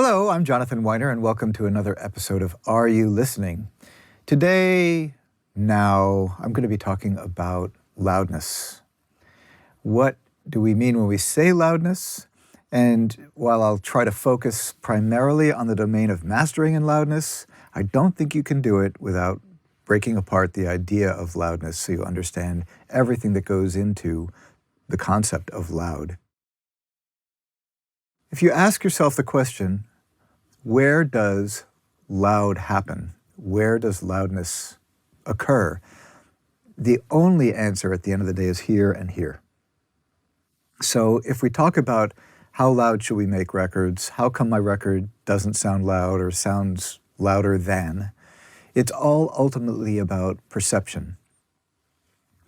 Hello, I'm Jonathan Wyner, and welcome to another episode of Are You Listening? Today, I'm going to be talking about loudness. What do we mean when we say loudness? And while I'll try to focus primarily on the domain of mastering in loudness, I don't think you can do it without breaking apart the idea of loudness so you understand everything that goes into the concept of loud. If you ask yourself the question, where does loud happen? Where does loudness occur? The only answer at the end of the day is here and here. So if we talk about how loud should we make records, how come my record doesn't sound loud or sounds louder than, it's all ultimately about perception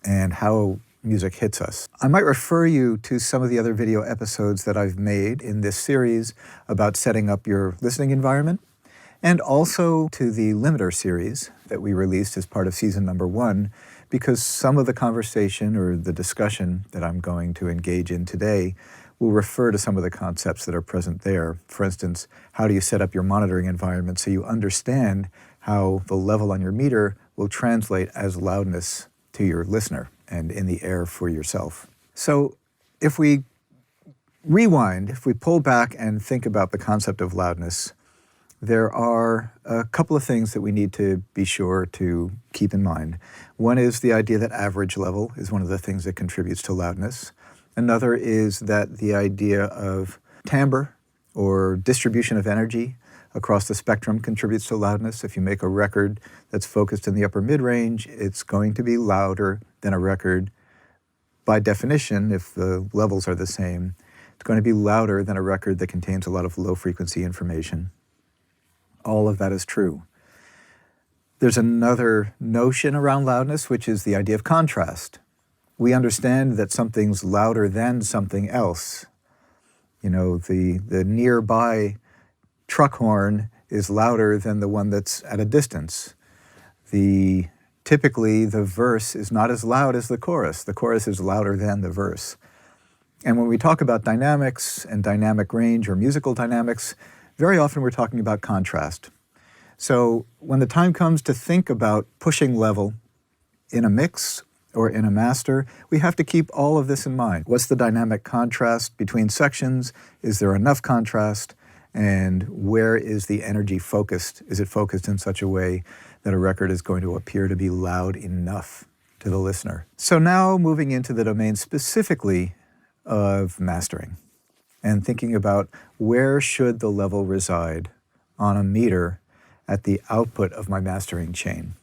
and how music hits us. I might refer you to some of the other video episodes that I've made in this series about setting up your listening environment, and also to the limiter series that we released as part of season number 1, because some of the conversation or the discussion that I'm going to engage in today will refer to some of the concepts that are present there. For instance, how do you set up your monitoring environment so you understand how the level on your meter will translate as loudness to your listener and in the air for yourself. So if we rewind, if we pull back and think about the concept of loudness, there are a couple of things that we need to be sure to keep in mind. One is the idea that average level is one of the things that contributes to loudness. Another is that the idea of timbre or distribution of energy across the spectrum contributes to loudness. If you make a record that's focused in the upper mid-range, it's going to be louder than a record. By definition, if the levels are the same, it's going to be louder than a record that contains a lot of low-frequency information. All of that is true. There's another notion around loudness, which is the idea of contrast. We understand that something's louder than something else. You know, the nearby truck horn is louder than the one that's at a distance. Typically, the verse is not as loud as the chorus. The chorus is louder than the verse. And when we talk about dynamics and dynamic range or musical dynamics, very often we're talking about contrast. So when the time comes to think about pushing level in a mix or in a master, we have to keep all of this in mind. What's the dynamic contrast between sections? Is there enough contrast? And where is the energy focused? Is it focused in such a way that a record is going to appear to be loud enough to the listener? So now moving into the domain specifically of mastering and thinking about where should the level reside on a meter at the output of my mastering chain.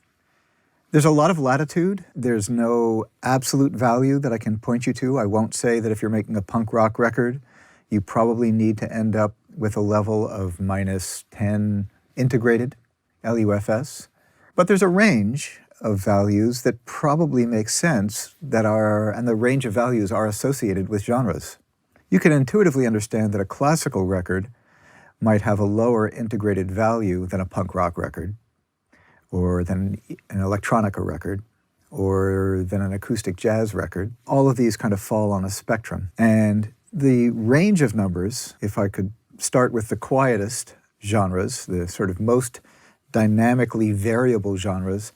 There's a lot of latitude. There's no absolute value that I can point you to. I won't say that if you're making a punk rock record, you probably need to end up with a level of -10 integrated LUFS. But there's a range of values that probably make sense and the range of values are associated with genres. You can intuitively understand that a classical record might have a lower integrated value than a punk rock record, or than an electronica record, or than an acoustic jazz record. All of these kind of fall on a spectrum. And the range of numbers, if I could start with the quietest genres, the sort of most dynamically variable genres,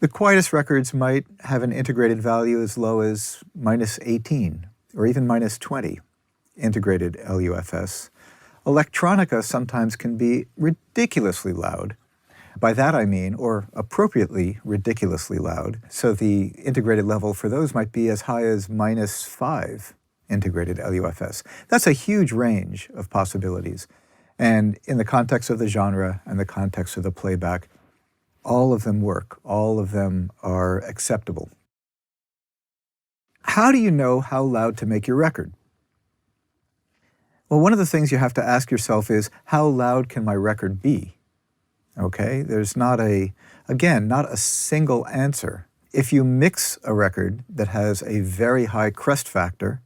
the quietest records might have an integrated value as low as -18 or even -20 integrated LUFS. Electronica sometimes can be ridiculously loud. By that I mean, or appropriately ridiculously loud. So the integrated level for those might be as high as -5 integrated LUFS. That's a huge range of possibilities. And in the context of the genre and the context of the playback, all of them work. All of them are acceptable. How do you know how loud to make your record? Well, one of the things you have to ask yourself is, how loud can my record be? Okay, there's not a single answer. If you mix a record that has a very high crest factor,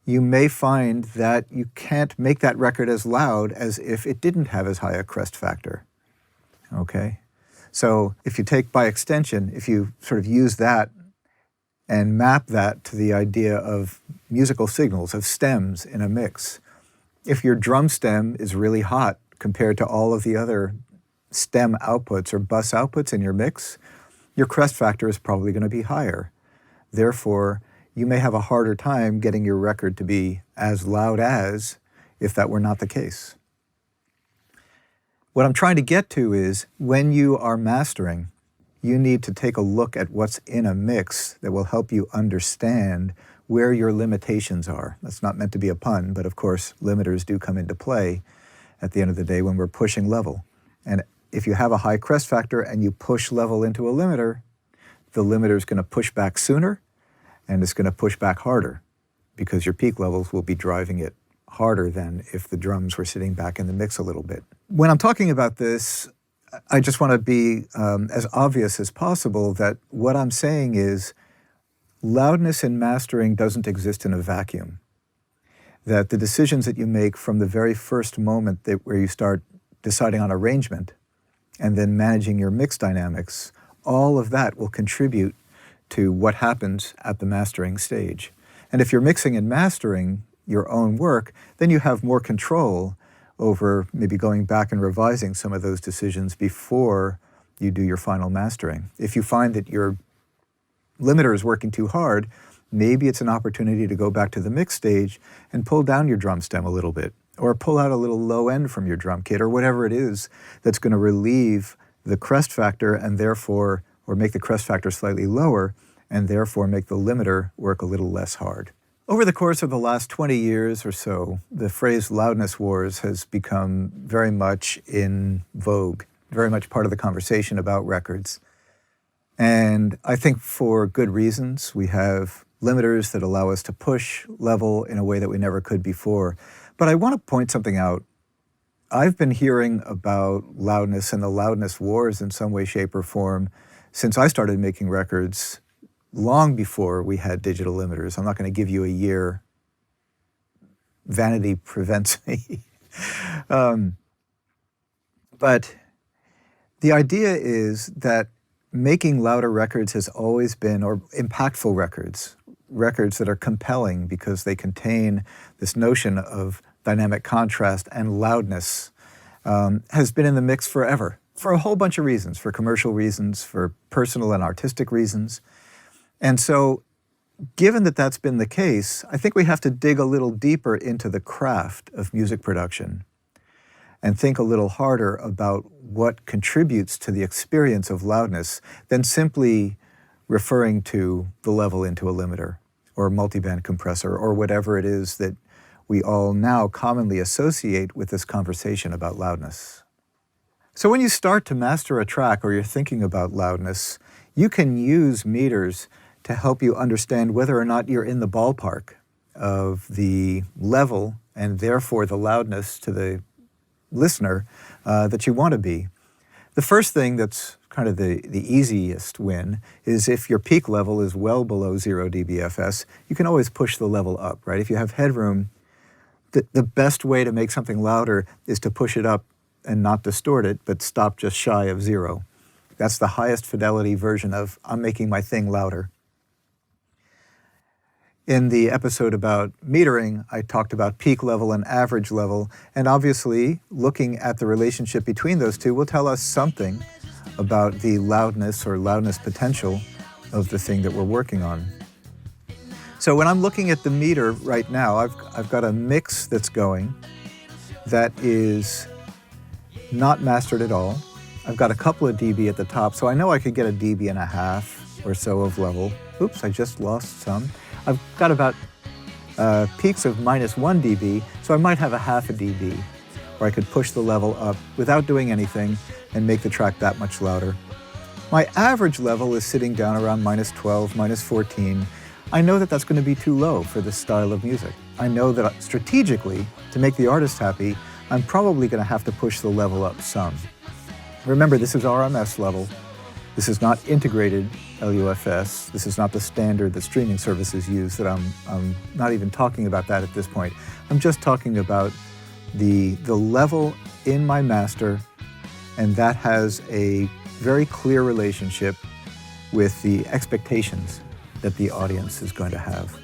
you may find that you can't make that record as loud as if it didn't have as high a crest factor. Okay? So if you take by extension, if you sort of use that and map that to the idea of musical signals, of stems in a mix, If your drum stem is really hot compared to all of the other stem outputs or bus outputs in your mix, your crest factor is probably going to be higher. Therefore, you may have a harder time getting your record to be as loud as if that were not the case. What I'm trying to get to is when you are mastering, you need to take a look at what's in a mix that will help you understand where your limitations are. That's not meant to be a pun, but of course, limiters do come into play at the end of the day when we're pushing level. And if you have a high crest factor and you push level into a limiter, the limiter is going to push back sooner and it's going to push back harder because your peak levels will be driving it harder than if the drums were sitting back in the mix a little bit. When I'm talking about this, I just want to be as obvious as possible that what I'm saying is loudness in mastering doesn't exist in a vacuum. That the decisions that you make from the very first moment where you start deciding on arrangement and then managing your mix dynamics, all of that will contribute to what happens at the mastering stage. And if you're mixing and mastering your own work, then you have more control over maybe going back and revising some of those decisions before you do your final mastering. If you find that your limiter is working too hard, maybe it's an opportunity to go back to the mix stage and pull down your drum stem a little bit, or pull out a little low end from your drum kit, or whatever it is that's going to relieve the crest factor and therefore, or make the crest factor slightly lower, and therefore make the limiter work a little less hard. Over the course of the last 20 years or so, the phrase loudness wars has become very much in vogue, very much part of the conversation about records. And I think for good reasons. We have limiters that allow us to push level in a way that we never could before. But I want to point something out. I've been hearing about loudness and the loudness wars in some way, shape, or form since I started making records long before we had digital limiters. I'm not going to give you a year. Vanity prevents me. But the idea is that making louder records has always been, or impactful records that are compelling because they contain this notion of dynamic contrast and loudness, has been in the mix forever, for a whole bunch of reasons, for commercial reasons, for personal and artistic reasons. And so, given that that's been the case, I think we have to dig a little deeper into the craft of music production and think a little harder about what contributes to the experience of loudness than simply referring to the level into a limiter or a multiband compressor or whatever it is that we all now commonly associate with this conversation about loudness. So when you start to master a track or you're thinking about loudness, you can use meters to help you understand whether or not you're in the ballpark of the level and therefore the loudness to the listener that you want to be. The first thing that's kind of the easiest win is if your peak level is well below 0 dBFS, you can always push the level up, right? If you have headroom, the best way to make something louder is to push it up and not distort it, but stop just shy of 0. That's the highest fidelity version of I'm making my thing louder. In the episode about metering, I talked about peak level and average level, and obviously looking at the relationship between those two will tell us something about the loudness or loudness potential of the thing that we're working on. So when I'm looking at the meter right now, I've got a mix that's going that is not mastered at all. I've got a couple of dB at the top, so I know I could get a dB and a half or so of level. Oops, I just lost some. I've got about peaks of -1 dB, so I might have a half a dB, where I could push the level up without doing anything and make the track that much louder. My average level is sitting down around -12, -14. I know that that's going to be too low for this style of music. I know that strategically, to make the artist happy, I'm probably going to have to push the level up some. Remember, this is RMS level. This is not integrated LUFS. This is not the standard that streaming services use. That I'm not even talking about that at this point. I'm just talking about the level in my master, and that has a very clear relationship with the expectations that the audience is going to have.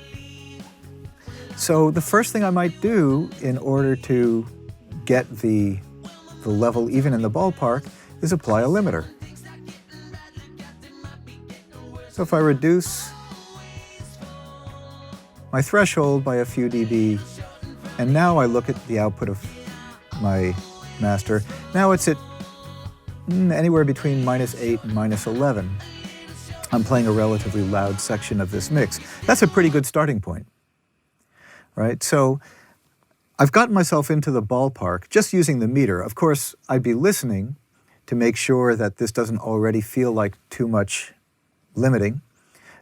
So the first thing I might do in order to get the level even in the ballpark is apply a limiter. So if I reduce my threshold by a few dB, and now I look at the output of my master, now it's at anywhere between -8 and -11. I'm playing a relatively loud section of this mix. That's a pretty good starting point, right? So I've gotten myself into the ballpark just using the meter. Of course, I'd be listening to make sure that this doesn't already feel like too much limiting,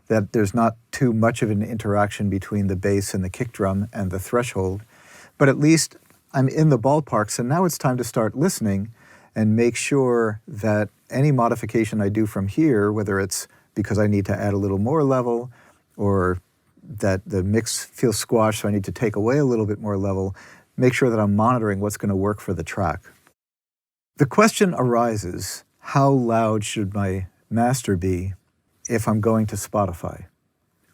that there's not too much of an interaction between the bass and the kick drum and the threshold. But at least I'm in the ballpark, so now it's time to start listening and make sure that any modification I do from here, whether it's because I need to add a little more level or that the mix feels squashed, so I need to take away a little bit more level, make sure that I'm monitoring what's going to work for the track. The question arises, how loud should my master be if I'm going to Spotify,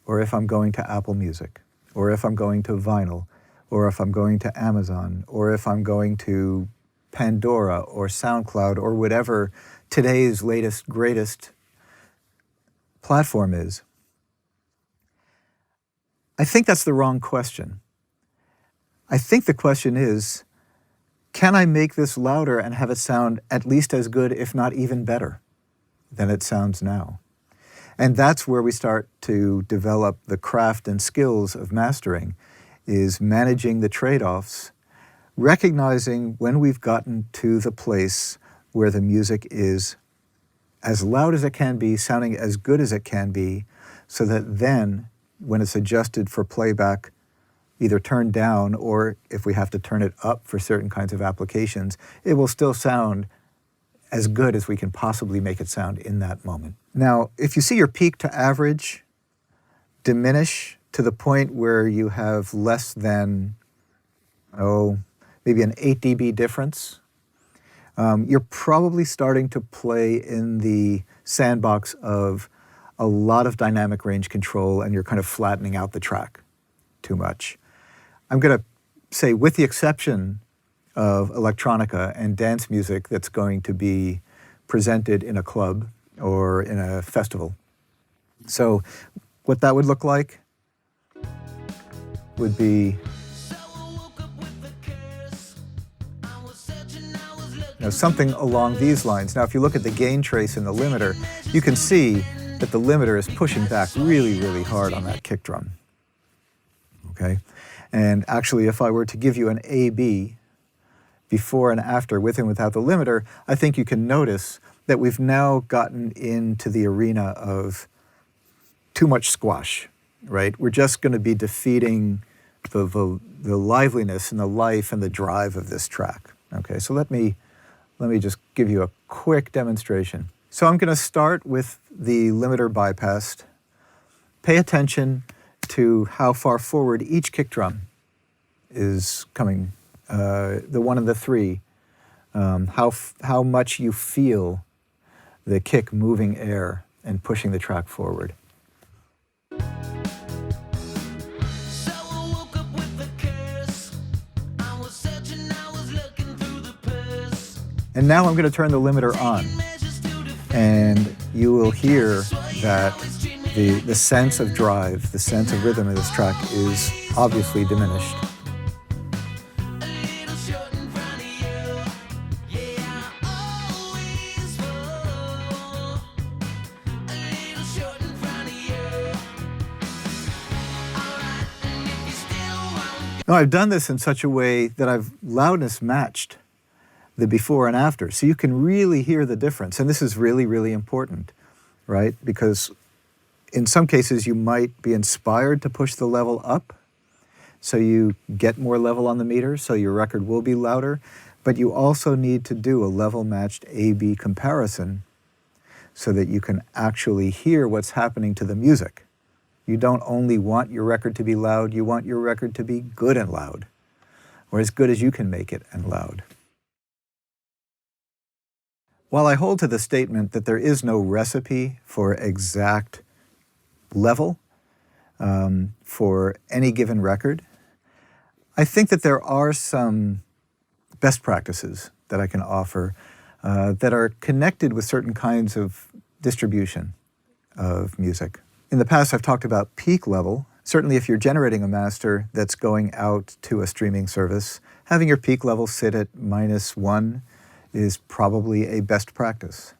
or if I'm going to Apple Music, or if I'm going to vinyl, or if I'm going to Amazon, or if I'm going to Pandora or SoundCloud or whatever today's latest, greatest platform is? I think that's the wrong question. I think the question is, can I make this louder and have it sound at least as good, if not even better, than it sounds now? And that's where we start to develop the craft and skills of mastering, is managing the trade-offs, recognizing when we've gotten to the place where the music is as loud as it can be, sounding as good as it can be, so that then, when it's adjusted for playback, either turned down or if we have to turn it up for certain kinds of applications, it will still sound as good as we can possibly make it sound in that moment. Now, if you see your peak to average diminish to the point where you have less than, maybe an 8 dB difference, you're probably starting to play in the sandbox of a lot of dynamic range control, and you're kind of flattening out the track too much. I'm going to say, with the exception of electronica and dance music that's going to be presented in a club or in a festival. So what that would look like would be something along these lines. Now, if you look at the gain trace in the limiter, you can see that the limiter is pushing back really, really hard on that kick drum, okay? And actually, if I were to give you an A-B before and after, with and without the limiter, I think you can notice that we've now gotten into the arena of too much squash, right? We're just going to be defeating the liveliness and the life and the drive of this track, okay? So let me just give you a quick demonstration. So I'm going to start with the limiter bypassed. Pay attention to how far forward each kick drum is coming, the one and the three, how much you feel the kick moving air and pushing the track forward. And now I'm going to turn the limiter on, and you will hear that the sense of drive, the sense of rhythm of this track is obviously diminished. Now, I've done this in such a way that I've loudness matched the before and after, so you can really hear the difference. And this is really, really important, right? Because in some cases, you might be inspired to push the level up, so you get more level on the meter, so your record will be louder, but you also need to do a level-matched A-B comparison so that you can actually hear what's happening to the music. You don't only want your record to be loud, you want your record to be good and loud, or as good as you can make it and loud. While I hold to the statement that there is no recipe for exact level for any given record, I think that there are some best practices that I can offer that are connected with certain kinds of distribution of music. In the past, I've talked about peak level. Certainly, if you're generating a master that's going out to a streaming service, having your peak level sit at -1 is probably a best practice.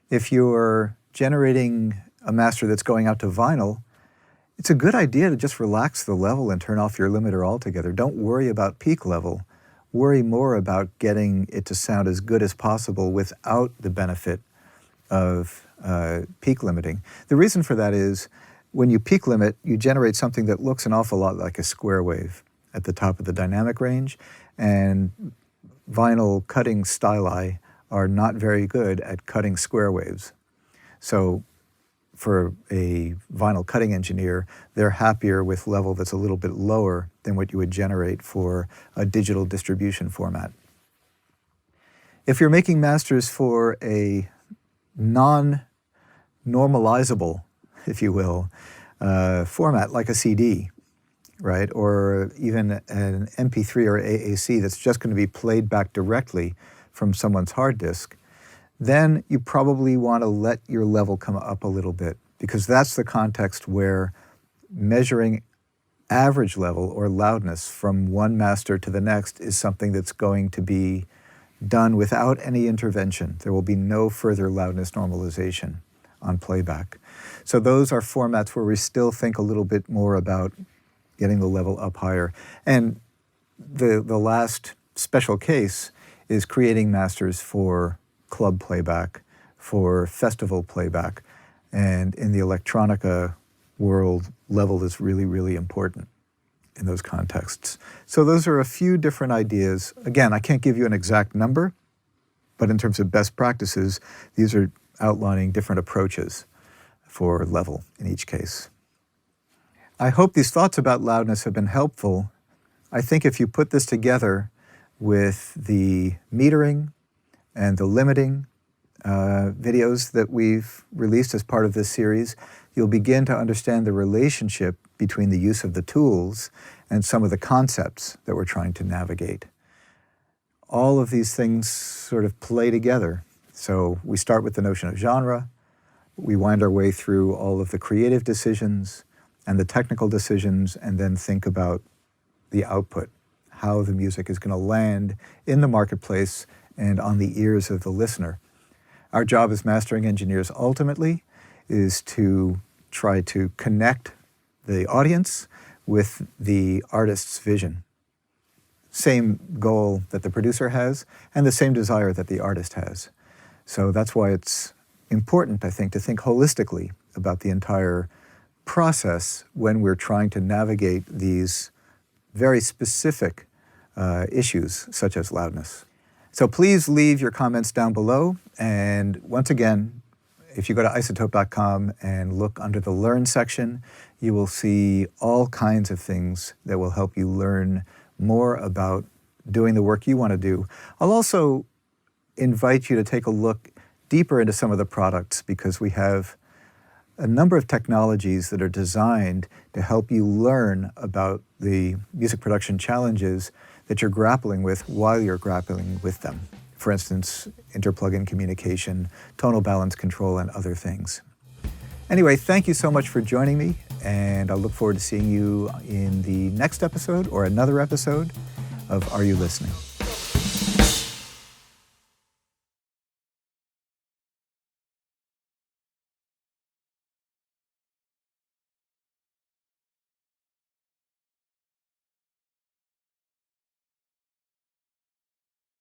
If you're generating a master that's going out to vinyl, it's a good idea to just relax the level and turn off your limiter altogether. Don't worry about peak level. Worry more about getting it to sound as good as possible without the benefit of peak limiting. The reason for that is when you peak limit, you generate something that looks an awful lot like a square wave at the top of the dynamic range, and vinyl cutting styli are not very good at cutting square waves. So for a vinyl cutting engineer, they're happier with level that's a little bit lower than what you would generate for a digital distribution format. If you're making masters for a non-normalizable, if you will, format like a CD, right, or even an MP3 or AAC that's just going to be played back directly from someone's hard disk, then you probably want to let your level come up a little bit, because that's the context where measuring average level or loudness from one master to the next is something that's going to be done without any intervention. There will be no further loudness normalization on playback. So those are formats where we still think a little bit more about getting the level up higher. And the last special case is creating masters for club playback, for festival playback. And in the electronica world, level is really, really important in those contexts. So those are a few different ideas. Again, I can't give you an exact number, but in terms of best practices, these are outlining different approaches for level in each case. I hope these thoughts about loudness have been helpful. I think if you put this together with the metering and the limiting videos that we've released as part of this series, you'll begin to understand the relationship between the use of the tools and some of the concepts that we're trying to navigate. All of these things sort of play together. So we start with the notion of genre, we wind our way through all of the creative decisions and the technical decisions, and then think about the output, how the music is going to land in the marketplace and on the ears of the listener. Our job as mastering engineers ultimately is to try to connect the audience with the artist's vision. Same goal that the producer has and the same desire that the artist has. So that's why it's important, I think, to think holistically about the entire process when we're trying to navigate these very specific issues such as loudness. So please leave your comments down below. And once again, if you go to iZotope.com and look under the Learn section, you will see all kinds of things that will help you learn more about doing the work you want to do. I'll also invite you to take a look deeper into some of the products, because we have a number of technologies that are designed to help you learn about the music production challenges that you're grappling with while you're grappling with them. For instance, interplugin communication, tonal balance control, and other things. Anyway, thank you so much for joining me, and I look forward to seeing you in the next episode or another episode of Are You Listening?